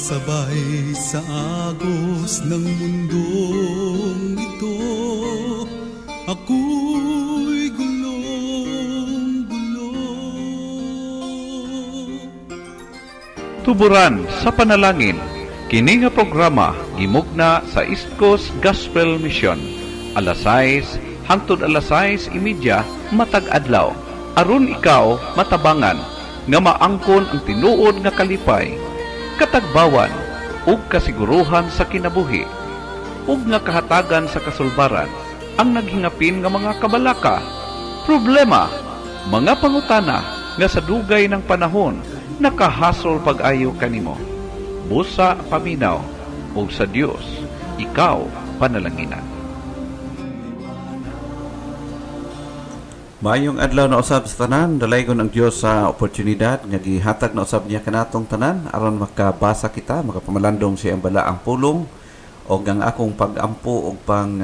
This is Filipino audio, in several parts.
Sabay sa agos ng mundong ito, ako'y gulong-gulo. Tuburan sa panalangin, kini nga programa gimugna sa East Coast Gospel Mission. Alas 6 hangtod alas 6:30 matag adlaw. Aron ikaw matabangan nga maangkon ang tinuod nga kalipay, katagbawan ug kasiguruhan sa kinabuhi, ug nga kahatagan sa kasulbaran ang naghingapin nga mga kabalaka, problema, mga pangutana nga sa dugay ng panahon nakahasol pag-ayo kanimo. Busa paminaw ug sa Dios ikaw panalanginan. Maayong adlaw na usab sa tanan, dalaygon ang Dios sa oportunidad nga gihatag na usab niya kanatong tanan aron makabasa kita, makapamalandong siya ang balaang pulong o ang akong pag-ampo og pang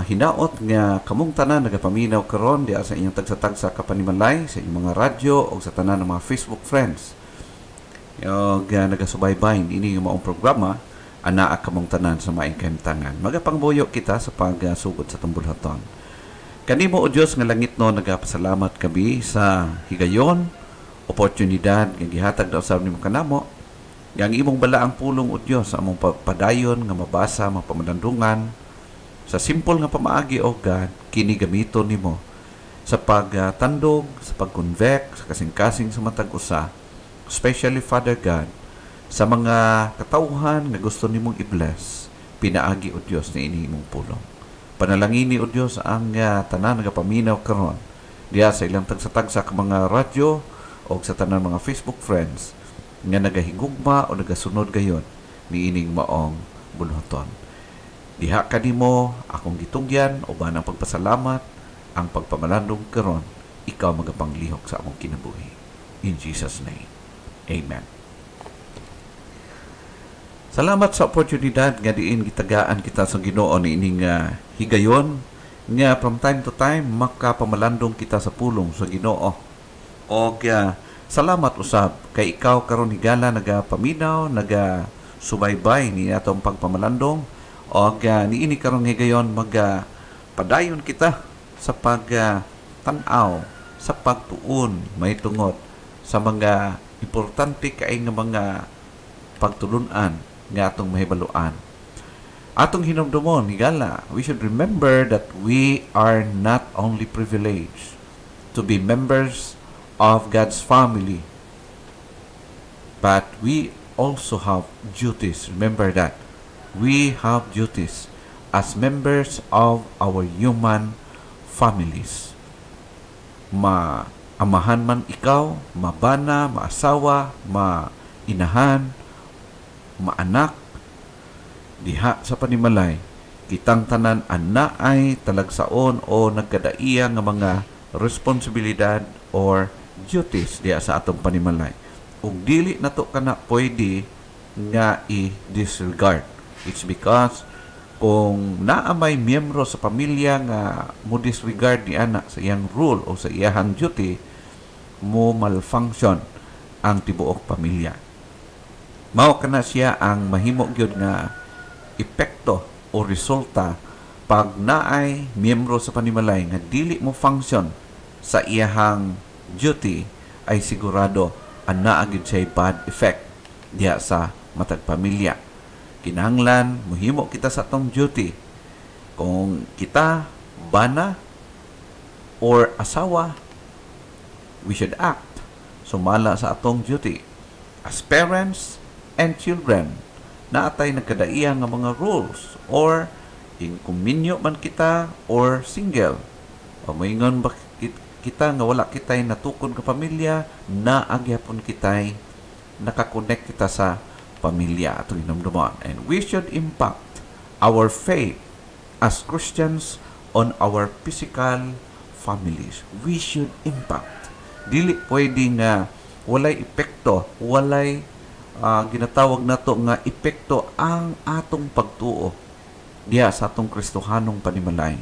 hinaot nga kamong tanan nagapaminaw karon diha sa inyong tagsa-tagsa kapanimalay sa inyong mga radyo o sa tanan ng mga Facebook friends. Og nagasubaybay ini nga maong programa anaa kamong tanan sa maayong kahimtangan. Magapangbuyo kita sa pagsugod sa tumbulhaton. Kanimo o Diyos nga langit no, nagapasalamat kami sa higayon, oportunidad nga gihatag na usab nimo kanamo. Yang imong balaang pulong o Diyos sa among padayon nga mabasa, mapamalandungan sa simple nga pamaagi o God, kini gamiton nimo sa pagtandog, sa pag-convect, sa kasing-kasing sa matag usa, especially Father God, sa mga katawhan nga gusto nimong i-bless, pinaagi o Diyos na ini imong pulong. Panalangini o Diyos ang tanan nga paminaw karon diya sa ilang tagsa-tagsa ka mga radyo o sa tanan mga Facebook friends nga nagahigugma o nagasunod gayon ni ining maong bulhoton. Diha kanimo akong gitugyan o ba ng pagpasalamat ang pagpamalandong karon ikaw magapanglihok sa among kinabuhi. In Jesus' name, Amen. Salamat sa oportunidad nga diin gitagaan kita sa Ginoo ni ining higayon nga from time to time makapamalandong kita sa pulong sa Ginoo. Og salamat usab kay ikaw karon higala nagapaminaw, nagasubaybay ni atong pagpamalandong og niini karon higayon padayon kita sa pag-tan-aw, sa pagtuon may tungod sa mga importante kay nga mga pagtulunan nga atong mahibaluan. Atong hinumdumon, higala, we should remember that we are not only privileged to be members of God's family, but we also have duties. Remember that. We have duties as members of our human families. Maamahan man ikaw, mabana, maasawa, mainahan, maanak, diha sa panimalay, kitang tanan ana ay talagsaon o nagkadaiya nga mga responsibilidad or duties diha sa atong panimalay. Ug dili nato kana pwede nga i-disregard. It's because kung naa may miyembro sa pamilya nga mo disregard ni ana sa iyang rule o sa iyang duty, mo malfunction ang tibuok pamilya. Mao kana siya ang mahimo gyud nga epekto o resulta pag naay miyembro sa panimalay nga dili mo function sa iyahang duty, ay sigurado ana gyud siya bad effect diha sa matag pamilya. Kinahanglan mohimo kita sa atong duty. Kung kita bana or asawa, we should act sumala sa atong duty. As parents and children, naatay nagkadaiya nga mga rules or inkuminyo man kita or single. O moingon ba kita nga wala kitay natukod ka pamilya, naagyapon kitay nakakonect kita sa pamilya atong hinumdumon. And we should impact our faith as Christians on our physical families. We should impact. Dili pwede nga walay epekto, walay ginatawag nato nga epekto ang atong pagtuo diha sa atong Kristohanong panimalay.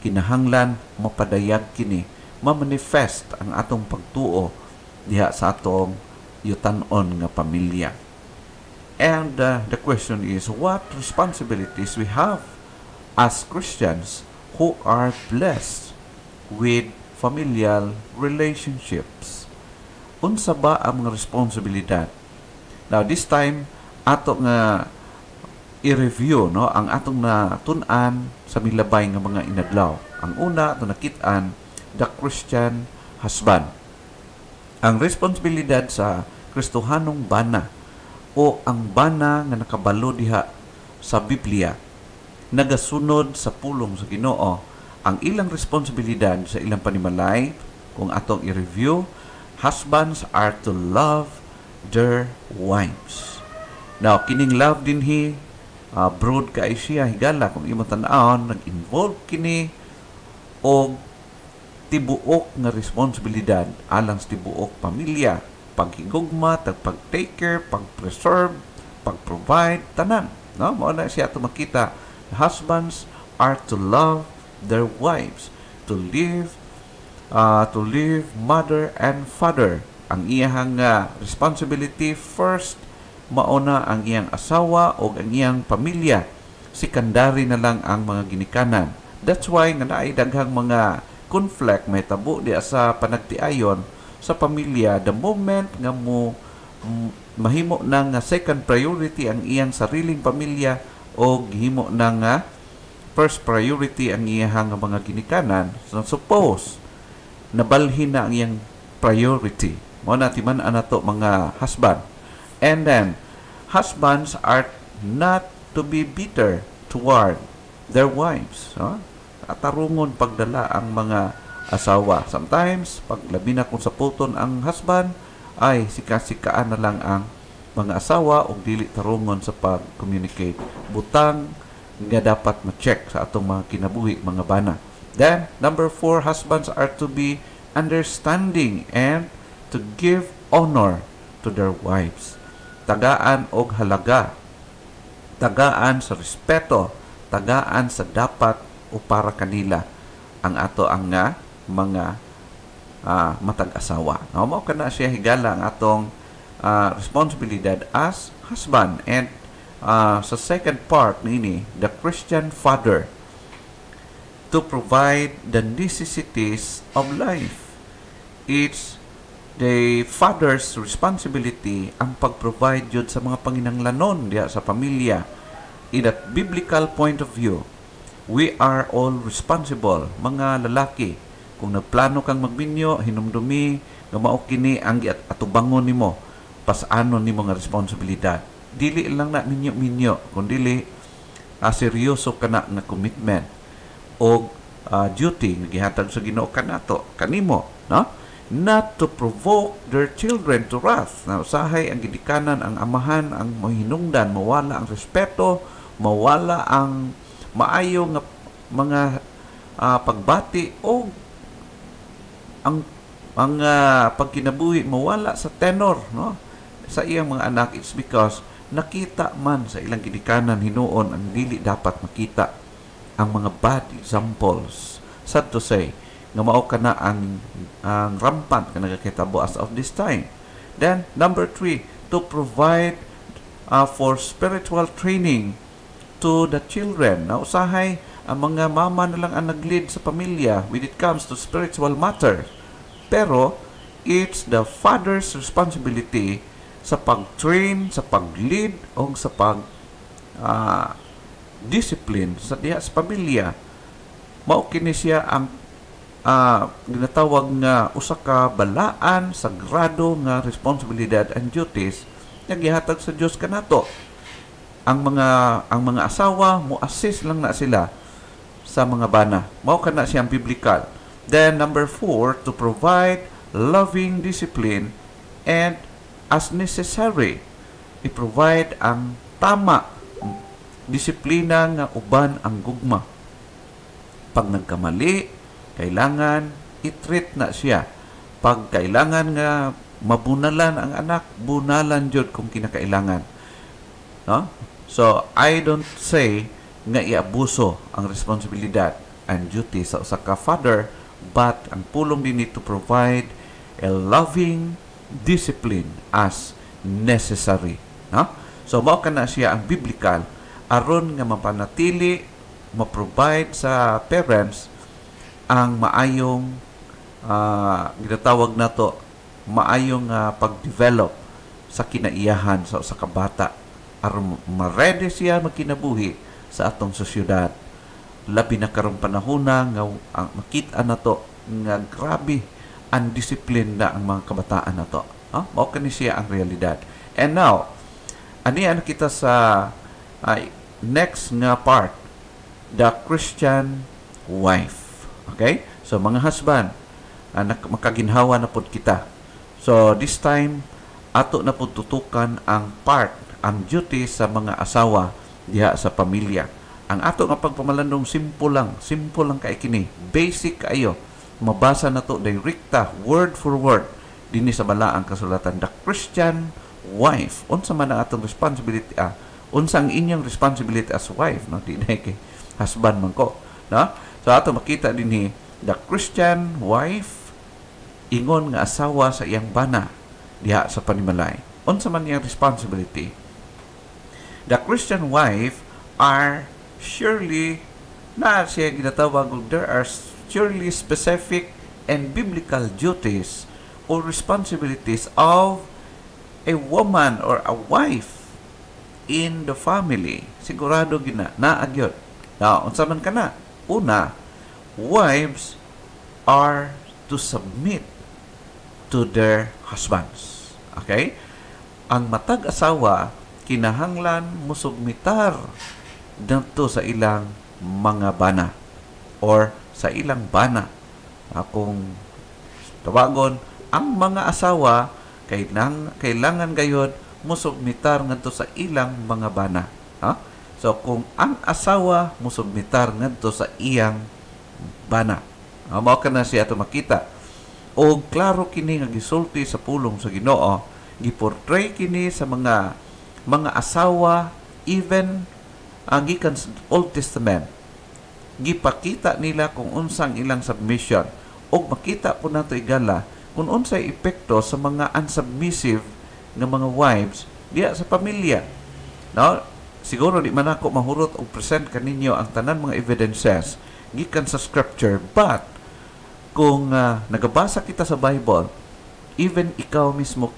Kinahanglan mapadayag kini, ma-manifest ang atong pagtuo diha sa atong yutan-on nga pamilya. And the question is, what responsibilities we have as Christians who are blessed with familial relationships? Unsa ba ang mga responsibilidad? Now, this time, ato nga i-review no ang atong natun-an sa milabay nga mga inadlaw. Ang una, ito nakit-an, the Christian husband. Ang responsibilidad sa Kristohanong bana o ang bana nga nakabalo diha sa Biblia, nagasunod sa pulong sa Ginoo, ang ilang responsibilidad sa ilang panimalay, kung atong i-review, husbands are to love their wives. Now, kining love din broad kay siya higala kung imo tan-awon, nag-involve kini og tibuok nga responsibilidad alang sa tibuok pamilya, paghigugma, pag-take care, pag-preserve, pag-provide, tanan. No? Mao na siya ito makita. Husbands are to love their wives, to live mother and father. Ang iyang responsibility first, mauna ang iyang asawa o ang iyang pamilya. Sekondary na lang ang mga ginikanan. That's why nga naay daghang mga conflict may tabo di sa panagtiayon sa pamilya the moment nga mahimo na nga second priority ang iyang sariling pamilya o gihimo na nga first priority ang iyang mga ginikanan. So suppose nabalhin na ang iyang priority. Mao na timan-an nato mga husband. And then husbands are not to be bitter toward their wives. Atarungon pagdala ang mga asawa. Sometimes, pag labi na kung sa puton ang husband, ay sika-sikaan na lang ang mga asawa o dili tarungon sa pag-communicate. Butang nga dapat ma-check sa atong mga kinabuhi, mga bana. Then, number 4, husbands are to be understanding and to give honor to their wives. Tagaan og halaga, tagaan sa respeto, tagaan sa dapat o para kanila ang ato ang mga matag-asawa. Mao kana siya higala ang atong responsibilidad as husband. And sa second part nini, the Christian father, to provide the necessities of life. It's the father's responsibility ang pag-provide yun sa mga panginanglanon diya sa pamilya. In a biblical point of view, we are all responsible, mga lalaki. Kung nagplano kang magbinyo, hinumdumi, gamao kini ang atubangon nimo, pasano nimo nga responsibilidad. Dili lang na minyo-minyo, kundi seryoso ka na nga commitment o duty nga gihatag sa Ginoo kanato kanimo, no? Not to provoke their children to wrath. Na usahay ang gidikanan, ang amahan, ang mahinungdan, mawala ang respeto, mawala ang maayo nga mga pagbati o ang pagkinabuhi mawala sa tenor, no, sa iyang mga anak. It's because nakita man sa ilang gidikanan hinuon ang dili dapat makita ang mga bad examples. Sad to say, nga mao kana ang rampant nga nagakitabo as of this time. Then number 3, to provide for spiritual training to the children. Na usahay ang mga mama na lang ang nag-lead sa pamilya when it comes to spiritual matters. Pero it's the father's responsibility sa pag-train, sa pag-lead o sa pag-discipline sa diha sa pamilya. Mao kini siya ang ginatawag nga usa ka balaan, sagrado nga responsibilidad and duties nga gihatag sa Dios kanato. Ang mga asawa mo assist lang na sila sa mga bana. Mao kana siyang biblical. Then number 4, to provide loving discipline and as necessary, i-provide ang tama disiplina nga uban ang gugma. Pag nagkamali, kailangan i-treat na siya. Pag kailangan nga mabunalan ang anak, bunalan jud kung kinakailangan. No? So, I don't say nga iabuso ang responsibilidad and duty sa usa ka father, but ang pulong din to provide a loving discipline as necessary. No? So mao kana siya ang biblical aron nga mapanatili ma-provide sa parents ang maayong ginatawag nato maayong pag-develop sa kinaiyahan sa kabata aron ma-ready siya magkinabuhi sa atong sosyedad. Labi na karong panahona nga makita nato nga grabe ang discipline na ang mga kabataan nato. Mao kani siya ang realidad. And now, ani kita sa next nga part, the Christian wife. Okay? So, mga husband, makaginhawa na pod kita. So, this time, ato na pod tutukan ang part, ang duty sa mga asawa diha sa pamilya. Ang ato nga pagpamalandong simple lang kay kini. Basic kayo. Mabasa na to direkta, word for word, dinhi sa balaang kasulatan. The Christian wife. Unsa man ang atong responsibility? Unsa ang inyong responsibility as wife? No? Di na kay husband man ko. No? So, ato makita dinhi, the Christian wife, ingon nga asawa sa iyang bana diha sa panimalay. Unsa man iyang responsibility? The Christian wife are surely, na siya ginatawag, there are surely specific and biblical duties or responsibilities of a woman or a wife in the family. Sigurado gina, naagyod. Now, unsa man kana? Una, wives are to submit to their husbands. Okay? Ang matag asawa, kinahanglan musubmitar dito sa ilang mga bana or sa ilang bana. Kung tawagon, ang mga asawa kailangan gayod musubmitar ngadto sa ilang mga bana. So kung ang asawa musubmitar ngadto sa iyang bana, mao kana siya ato makita. O klaro kini nga gisulti sa pulong sa Ginoo, giportray kini sa mga asawa even gikan sa Old Testament. Gipakita nila kung unsang ilang submission, o makita po nato igala kung unsay epekto sa mga unsubmissive nga mga wives diya sa pamilya. No? Siguro di man ako mahurot og present kaninyo ang tanan mga evidences gikan sa scripture, but kung nagabasa kita sa Bible, even ikaw mismo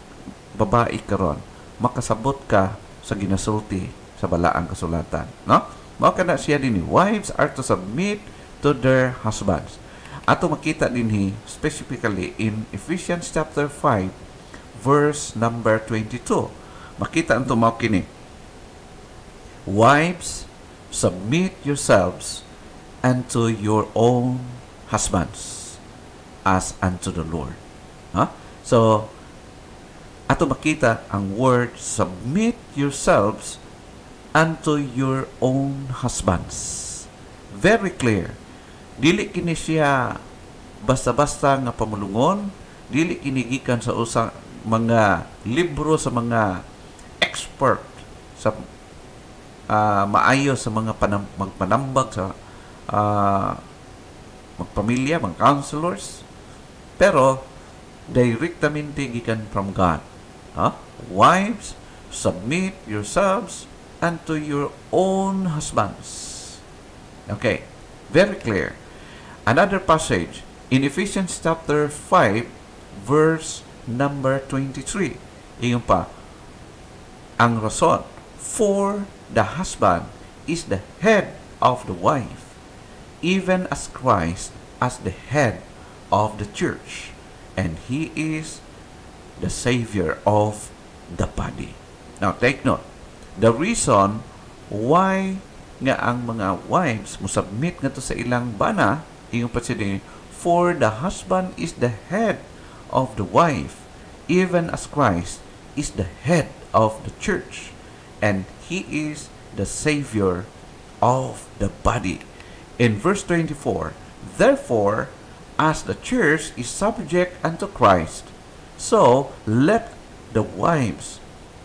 babae karon, makasabot ka sa ginasulti sa balaang kasulatan. No? Mao kana siya dinhi, wives are to submit to their husbands. Ato makita dinhi specifically in Ephesians chapter 5 verse number 22. Makita anto mao kini. Wives, submit yourselves unto your own husbands as unto the Lord. So, ato makita ang word, submit yourselves unto your own husbands. Very clear. Dili kini siya basta-basta nga pamulungon, dili kini gikan sa usa mga libro sa mga expert sa maayo sa mga magpanambag sa magpamilya, mga counselors, pero directamente gikan from God. Wives, submit yourselves unto your own husbands. Okay, very clear. Another passage in Ephesians chapter 5 verse number 23. Iyon pa ang rason, for the husband is the head of the wife, even as Christ as the head of the church, and he is the Savior of the body. Now take note, the reason why nga ang mga wives musubmit nga to sa ilang bana, iyong pasidin, for the husband is the head of the wife, even as Christ is the head of the church, and he is the Savior of the body. In verse 24, therefore, as the church is subject unto Christ, so let the wives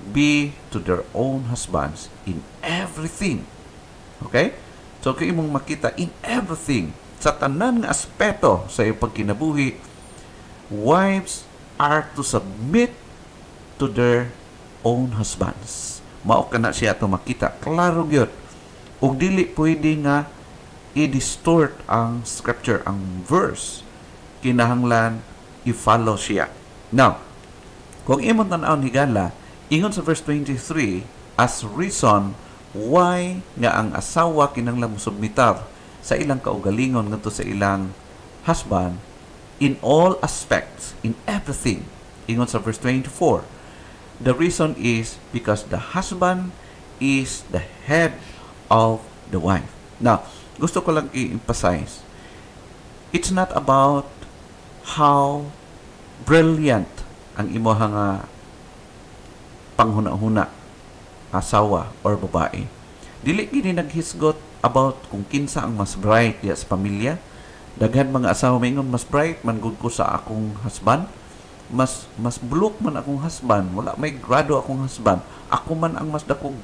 be to their own husbands in everything. Okay? So, kung imong makita, in everything, sa tanan nga aspeto sa iyong pagkinabuhi, wives are to submit to their own husbands. Mao kana siya to makita klaro gyud. Ug dili pwede nga i-distort ang scripture, ang verse. Kinahanglan i-follow siya. Now, kung imong tan-awon higala, ingon sa verse 23, as reason why nga ang asawa kinahanglan musubmitar sa ilang kaugalingon ngadto sa ilang husband in all aspects, in everything. Ingon sa verse 24, the reason is because the husband is the head of the wife. Now, gusto ko lang i-emphasize, it's not about how brilliant ang imo nga panghuna-huna asawa or babae. Dili gini naghisgot about kung kinsa ang mas bright diya sa pamilya. Daghan mga asawa maingon mas bright man gud ko sa akong husband. Mas bulok man akong husband, wala may grado akong husband. Ako man ang mas dakong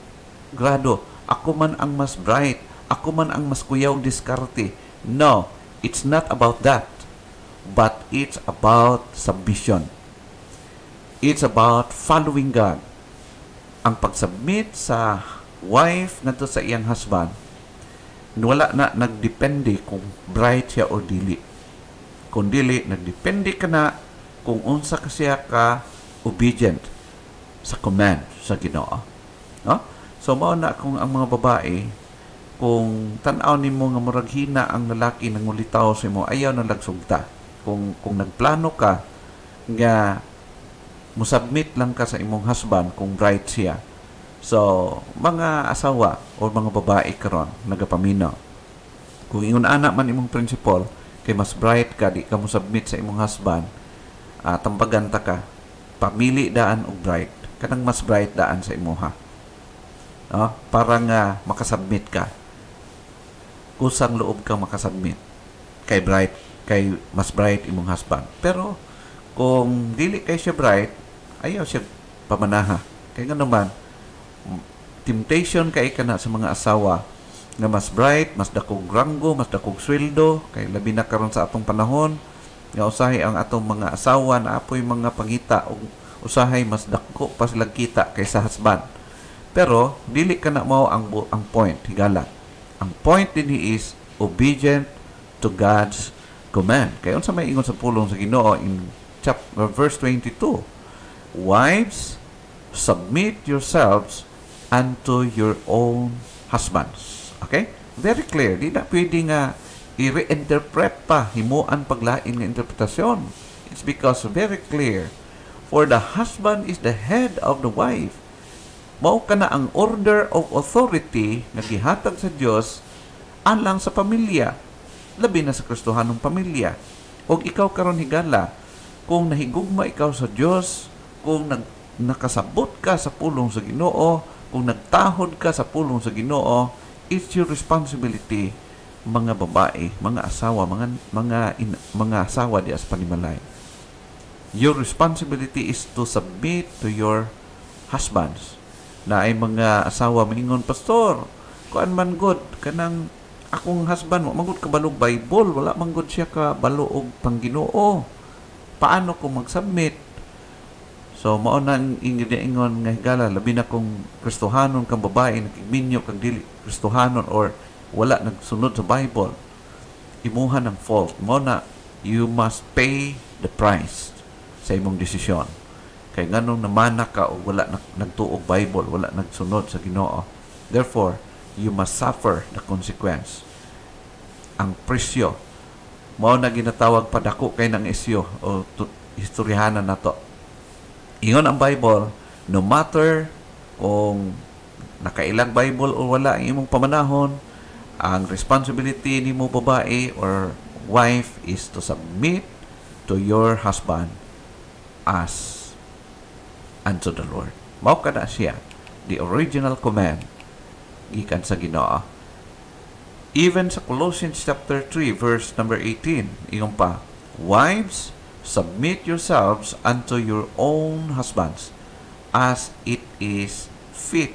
grado, ako man ang mas bright, ako man ang mas kuyaw diskarte. No, it's not about that. But it's about submission. It's about following God. Ang pagsubmit sa wife ngadto sa iyang husband, wala na nagdepende kung bright siya o dili. Kung dili, nagdepende ka na kung unsa ka siya ka obedient sa command sa Ginoo. No? So mao na kung ang mga babae, kung tan-aw nimo nga murag hina ang lalaki nangulitaw sa imo, ayaw na lagsugta. Kung nagplano ka nga musubmit lang ka sa imong husband kung bright siya. So, mga asawa o mga babae karon nagapaminaw. Kung ingon ana man imong principle kay mas bright ka, di ka musubmit sa imong husband, tampagan ta ka, pamili daan og bright. Kanang mas bright daan sa imuha. No? Para nga makasubmit ka. Kusang loob ka makasubmit kay mas bright imong husband. Pero kung dili kay siya bright, ayaw siya pamanaha. Kaya nga naman, temptation kay kana sa mga asawa na mas bright, mas dakog ranggo, mas dakog sweldo, kay labi na karon sa atong panahon, nga usahay ang atong mga asawa na apoy mga pangita o usahay mas dako pa sila kita kaysa husband. Pero dili kana mao ang point higala. Ang point din is obedient to God's command. Kaya unsa may ingon sa pulong sa Ginoo in verse 22, wives, submit yourselves unto your own husbands. Okay? Very clear. Di na pwede nga i-reinterpret pa, himuan paglain nga interpretasyon. It's because very clear. For the husband is the head of the wife. Mao kana ang order of authority nga gihatag sa Dios alang sa pamilya, labi na sa Kristohanong pamilya. Og ikaw karon higala, kung nahigugma ikaw sa Dios, kung nakasabot ka sa pulong sa Ginoo, kung nagtahod ka sa pulong sa Ginoo, it's your responsibility, mga babae, mga asawa, mga asawa di as panimalay. Your responsibility is to submit to your husbands. Na ay mga asawa maingon, pastor, kuan man god kanang akong husband, magud ka balog Bible, wala man god siya ka balo og pangginoo. Paano ko mag-submit? So mao nang ingon nga higala, labi na kung Kristohanon kang babae nakigminyo kang dili Kristohanon or wala nagsunod sa Bible, imuha ng fault. Mao na you must pay the price sa imong desisyon. Kay nganong namana ka o wala nagtuog Bible, wala nagsunod sa Ginoo. Therefore, you must suffer the consequence. Ang presyo mao na ginatawag padako kay nang isyo o istoryahanan nato. Ingon ang Bible, no matter kung nakailang Bible o wala ang imong pamanahon, ang responsibility nimo babae or wife is to submit to your husband as unto the Lord. Mao kada siya the original command gikan sa Ginoo. Even sa Colossians chapter 3 verse number 18, ingon pa, wives, submit yourselves unto your own husbands as it is fit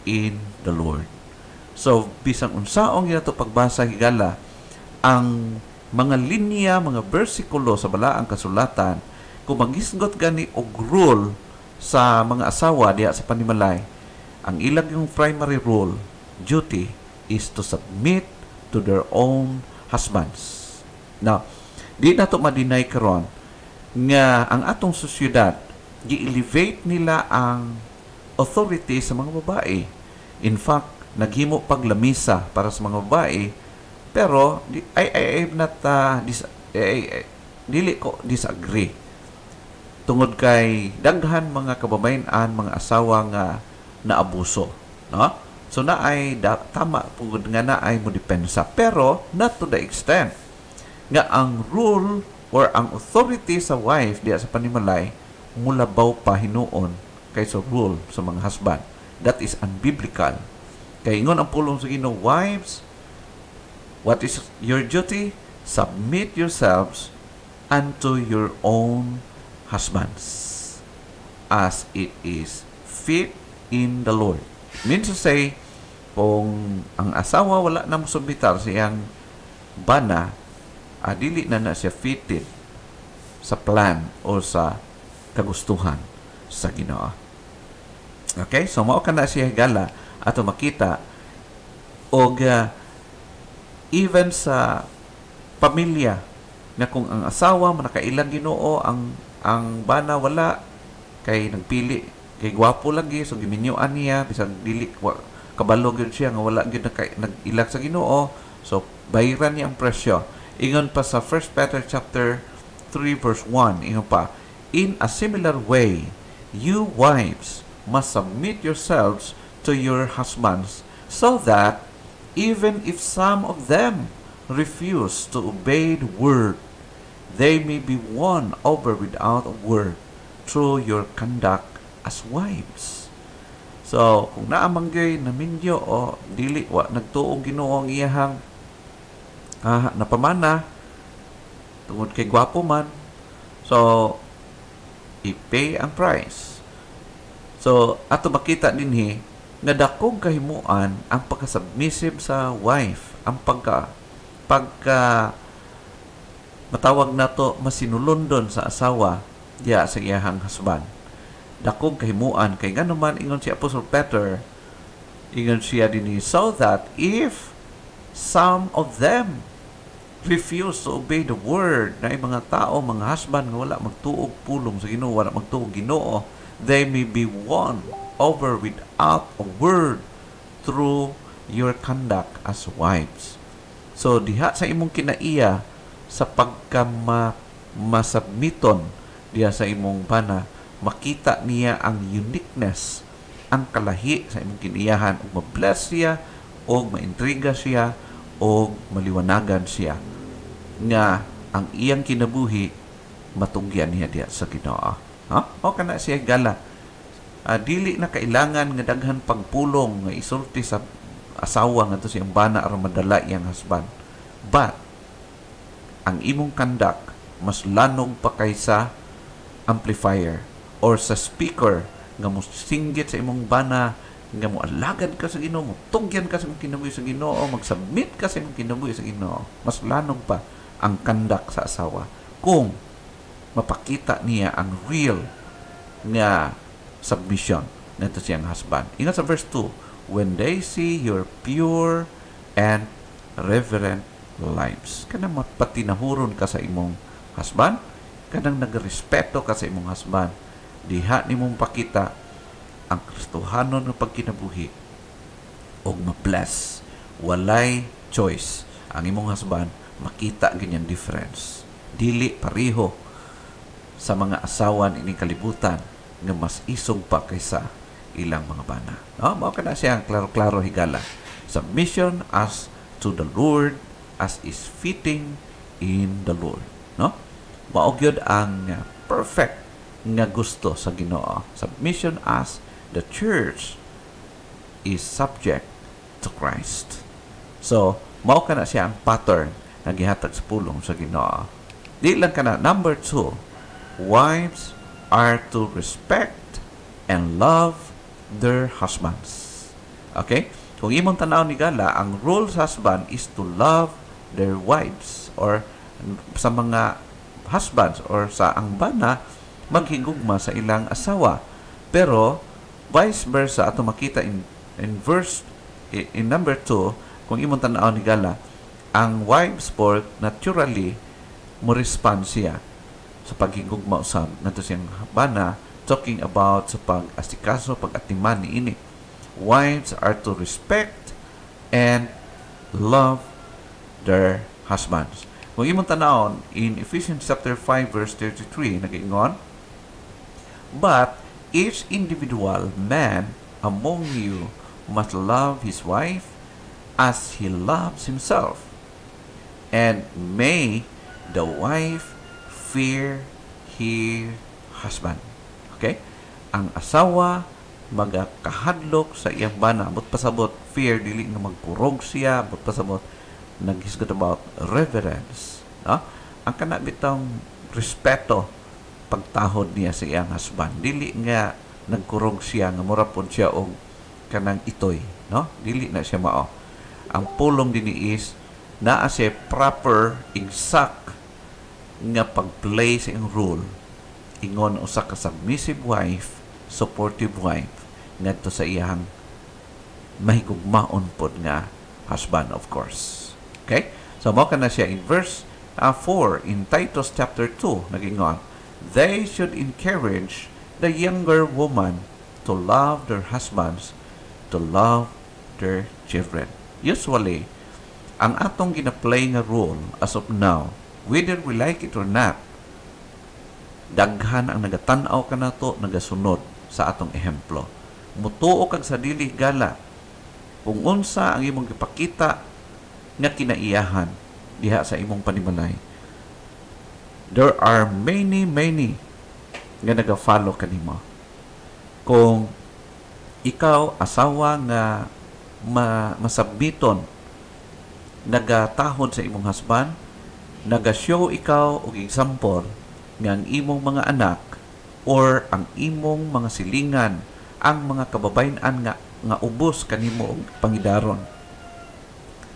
in the Lord. So bisang unsaong ginato pagbasa higala, ang mga linya, mga bersikulo sa balaang kasulatan, kung magisgot gani og rule sa mga asawa diya sa panimalay, ang ilang yung primary role, duty, is to submit to their own husbands. Now, di na to madinay karon nga ang atong sosyedad gi-elevate nila ang authority sa mga babae. In fact, naghimo paglamisa para sa mga babae, pero I'm not dili ko disagree. Tungod kay daghan mga kababayan-an, mga asawa nga naabuso, no? So naay tama pugod nga naay mo depensa, pero not to the extent nga ang rule or ang authority sa wife diya sa panimalay mulabaw pa hinuon kaysa rule sa mga husband. That is unbiblical. Kay ingon ang pulong sa Ginoo, wives, what is your duty? Submit yourselves unto your own husbands as it is fit in the Lord. Means to say, kung ang asawa wala na musubitar siyang bana, dili na siya fitted sa plan o sa kagustuhan sa Ginoo. Okay? So, mao ka na siya gala ato makita og even sa pamilya na kung ang asawa manakailang Ginoo, ang bana wala, kay nagpili kay gwapo lagi, so giminyuan niya bisag dili kabalo gyud siya nga wala gyud nag-ilag sa Ginoo, so bayaran niya ang presyo. Ingon pa sa 1 Peter chapter 3 verse 1, ingon pa, in a similar way, you wives must submit yourselves to your husbands, so that even if some of them refuse to obey the word, they may be won over without a word through your conduct as wives. So, kung naamanggay naminyo o dili wa nagtuong Ginoo ang iyahang napamana tungod kay gwapo man, so i-pay ang price. So, ato makita dinhi nga dakong kahimuan ang pagka-submissive sa wife, ang pagka matawag nato masinulundon sa asawa diya sa iyahang husband. Dakong kahimuan kay ngano man ingon si Apostle Peter, ingon siya dinhi, so that if some of them refuse to obey the word, na mga tao, mga husband nga wala magtuog pulong sa Ginoo, wala magtuog Ginoo, they may be won over without a word through your conduct as wives. So diha sa imong kinaiya sa pagka masubmiton diha sa imong bana, makita niya ang uniqueness, ang kalahi sa imong kiniyahan, ug ma-bless siya o maintriga siya o maliwanagan siya nga ang iyang kinabuhi matungyan niya diya sa Ginoo. O kana siya gala. Dili na kailangan nga daghan pagpulong nga isulti sa asawa nga to siyang bana aron madala iyang husband. But ang imong conduct mas lanog pa kaysa amplifier or sa speaker nga mo singgit sa imong bana, nga mo alagad ka sa Ginoo, tugyan ka sa imong kinabuhi sa Ginoo, mag-submit ka sa imong kinabuhi sa Ginoo. Mas lanog pa ang conduct sa asawa kung mapakita niya ang real nga submission nito siyang husband. Ingat sa verse 2, when they see your pure and reverent lives. Kanang mapatinahuron ka sa imong husband, kanang nagrespeto ka sa imong husband, diha nimong pakita ang Kristohanon nga pagkinabuhi og ma-bless. Walay choice ang imong husband, makita ganyan difference. Dili pareho sa mga asawan ining kalibutan nga mas isog pa kaysa ilang mga bana. Mao kana siya klaro-klaro higala. Submission as to the Lord as is fitting in the Lord. Mao gyud ang perfect nga gusto sa Ginoo. Submission as the church is subject to Christ. So, mao kana siya ang pattern na gihatag sa pulong sa Ginoo. Di lang kana. Number 2, wives are to respect and love their husbands. Okay? Kung imong tanaw ni gala, ang role sa husband is to love their wives, or sa mga husbands or sa ang bana maghigugma sa ilang asawa. Pero Vice versa, ato makita in verse, in number 2, kung imong tanaw ni Gala, ang wives sport, naturally, mo respond siya sa paghigugma usab. Nato siyang bana, talking about sa pag-asikaso, pag-atiman ni ini. Wives are to respect and love their husbands. Kung imong tanawon, in Ephesians chapter 5 verse 33, nag-ingon, but each individual man among you must love his wife as he loves himself. And may the wife fear her husband. Okay? Ang asawa magakahadlok sa iyang bana. But pasabot, fear, dili nga magkurog siya. But pasabot, naghisgot about reverence. No? Ang kanabitang respeto pagtahod niya sa iyang husband. Dili nga nagkurog siya, nga murapon siya og kanang itoy. No? Dili na siya mao. Ang pulong din is naa siya proper, exact nga pag-play sa iyang role. Ingon usa ka submissive wife, supportive wife, ngadto sa iyang mahigugmaon pod nga husband, of course. Okay? So, mao ka na siya in verse 4 in Titus chapter 2, nagingon, they should encourage the younger woman to love their husbands, to love their children. Usually, ang atong gina-play nga role as of now, whether we like it or not, daghan ang nagatanaw ka na to, nagasunod sa atong ehemplo. Mutuo kag sa dili Gala, kung unsa ang imong gipakita nga kinaiyahan diha sa imong panimalay. There are many nga naga-follow kanimo. Kung ikaw asawa nga masabmiton, nagatahod sa imong husband, naga-show ikaw og example nga ang imong mga anak or ang imong mga silingan, ang mga kababayan nga ubos kanimo og pangidaron,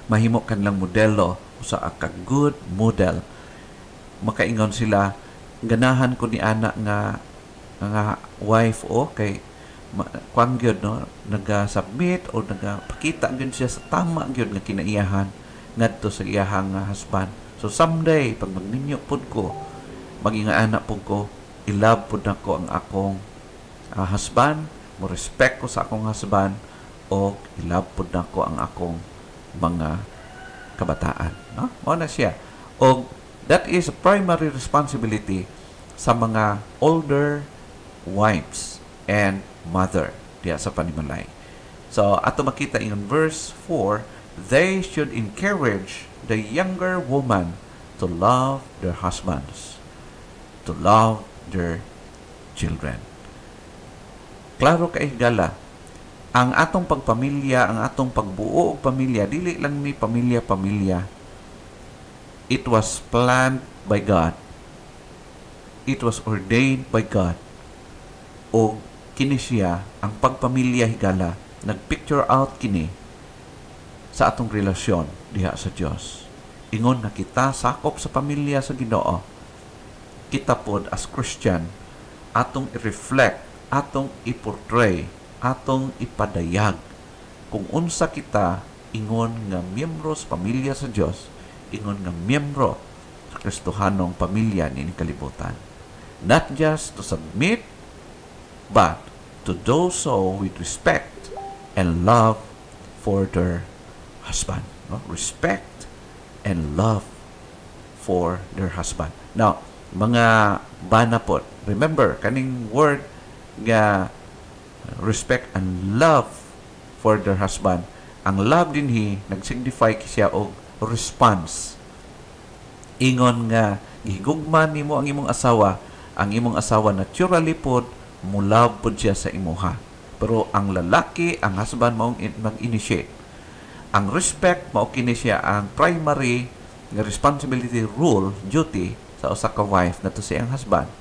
mahimo kanilang modelo usa ka good model. Makaingon sila, ganahan ko ni anak nga wife kay kwan gyud no, naga-submit o nagapakita gyud siya sa tama gyud nga kinaiyahan ngadto sa iyahang husband. So someday pag magninyo pud ko, maging anak pud ko, i-love pud nako ang akong husband, mo respect ko sa akong husband, o i-love pud nako ang akong mga kabataan. No? Mao na siya. O that is a primary responsibility sa mga older wives and mother diya sa panimalay. So, ato makita in verse 4, they should encourage the younger woman to love their husbands, to love their children. Klaro kay Gala, ang atong pagpamilya, ang atong pagbuo og pamilya, dili lang ni pamilya. It was planned by God. It was ordained by God. O kini siya, ang pagpamilya higala, nagpicture out kini sa atong relasyon diha sa Dios. Ingon na kita sakop sa pamilya sa Ginoo. Kita pod as Christian atong i-reflect, atong i-portray, atong ipadayag kung unsa kita ingon nga miyembro sa pamilya sa Dios, ingon nga miyembro sa Kristohanong pamilya ni kalibutan. Not just to submit, but to do so with respect and love for their husband. No? Respect and love for their husband. Now, mga bana po, remember, kaning word nga respect and love for their husband, ang love din nag-signify siya og response. Ingon nga, gihigugma nimo ang imong asawa naturally pod mulab pod siya sa imuha. Pero ang lalaki, ang husband mao mag-initiate. Ang respect mao kini siya ang primary nga responsibility, rule, duty sa usa ka wife nato sa iyang husband,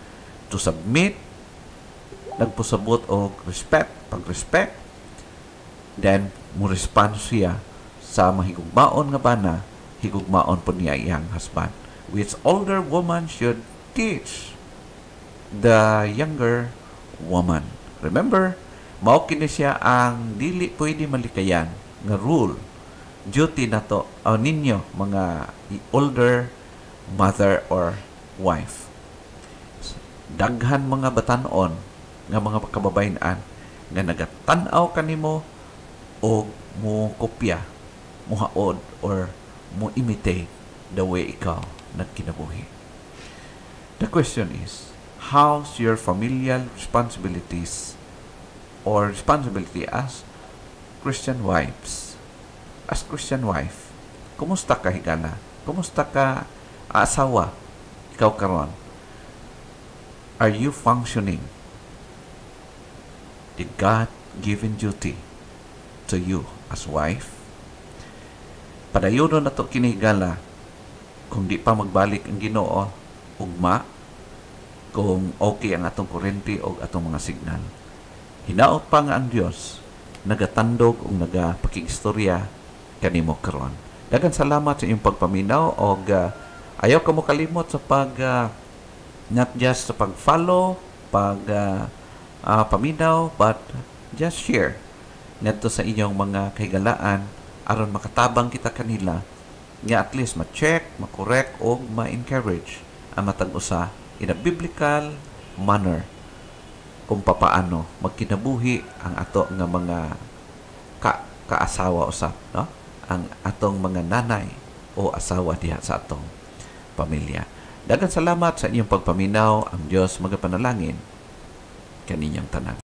to submit, nagpusabot og respect, pag-respect, then mo respond siya sa mahigugmaon nga bana, higugmaon po niya iyang husband, which older woman should teach the younger woman. Remember, Mao kini siya ang dili pwede malikayan nga rule, duty na to ninyo mga older mother or wife. Daghan mga batanon nga mga kababayan-an nga nagatan-aw kanimo o mo kopya, mo haod or mo imitate the way ikaw nagkinabuhi. The question is, how's your familial responsibilities or responsibility as Christian wives? As Christian wife, kumusta ka higala? Kumusta ka asawa? Ikaw karon? Are you functioning the God-given duty to you as wife? Padayon na to kinihigala kung di pa magbalik ang Ginoo, ugma, kung okay ang atong kurente o atong mga signal. Hinaot pa nga ang Dios nagatandog o nagapakigistorya kanimo karon. Daghang salamat sa iyong pagpaminaw o ayaw ka mo kalimot sa not just sa pag-follow, paminaw, but just share ngadto sa inyong mga kahigalaan aron makatabang kita kanila nga at least ma-check, ma-correct o ma-encourage ang matag usa in a biblical manner kung papaano magkinabuhi ang ato nga mga kaasawa usap, no? Ang atong mga nanay o asawa diha sa atong pamilya. Daghang salamat sa inyong pagpaminaw. Ang Dios magapanalangin kaninyong tanan.